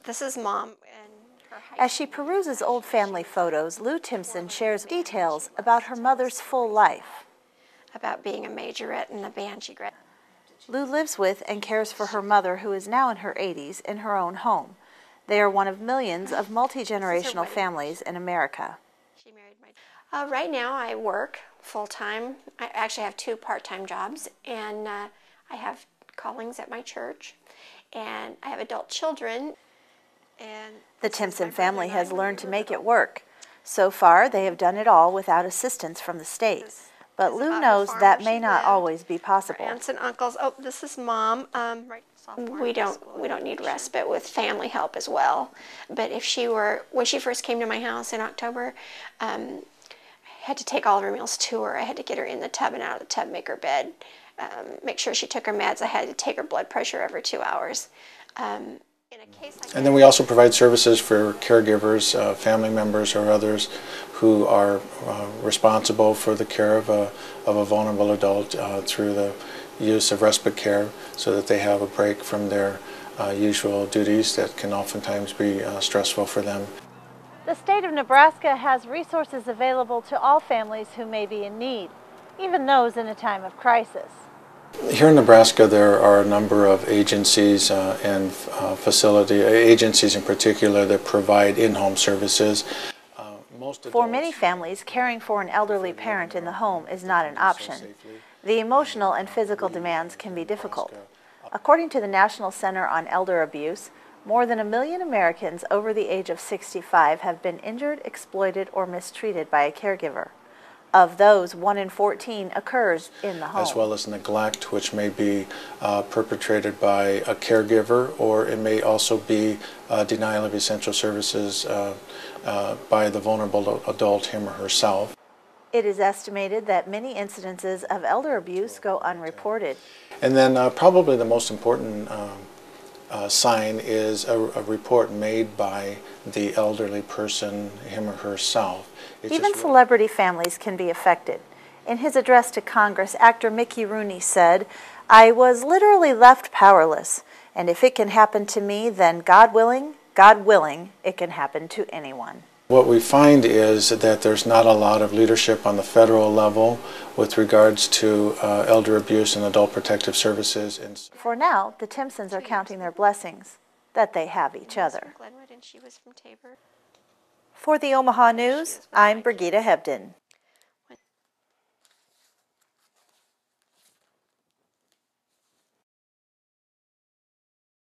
This is Mom. As she peruses old family photos, Lou Timpson shares details about her mother's full life. About being a majorette in the band she graduated. Lou lives with and cares for her mother, who is now in her 80s, in her own home. They are one of millions of multi-generational families in America. She married right now I work full-time. I actually have 2 part-time jobs, and I have callings at my church, and I have adult children. And the Timpson family has learned to make it work. So far, they have done it all without assistance from the state. But Lou knows that may not always be possible. Aunts and uncles. Oh, this is Mom. We don't need respite with family help as well. But if when she first came to my house in October, I had to take all of her meals to her. I had to get her in the tub and out of the tub, make her bed, make sure she took her meds. I had to take her blood pressure every 2 hours. And then we also provide services for caregivers, family members or others who are responsible for the care of a vulnerable adult through the use of respite care, so that they have a break from their usual duties that can oftentimes be stressful for them. The state of Nebraska has resources available to all families who may be in need, even those in a time of crisis. Here in Nebraska, there are a number of agencies and agencies in particular that provide in-home services. For many families, caring for an elderly parent in the home is not an option. The emotional and physical demands can be difficult. According to the National Center on Elder Abuse, more than 1 million Americans over the age of 65 have been injured, exploited, or mistreated by a caregiver. Of those, 1 in 14 occurs in the home. As well as neglect, which may be perpetrated by a caregiver, or it may also be denial of essential services by the vulnerable adult, him or herself. It is estimated that many incidences of elder abuse go unreported. And then probably the most important sign is a report made by the elderly person, him or herself. Even celebrity families can be affected. In his address to Congress, actor Mickey Rooney said, "I was literally left powerless, and if it can happen to me, then God willing, it can happen to anyone." What we find is that there's not a lot of leadership on the federal level with regards to elder abuse and adult protective services. For now, the Timpsons are counting their blessings that they have each other. For the Omaha News, I'm Brigida Hebden.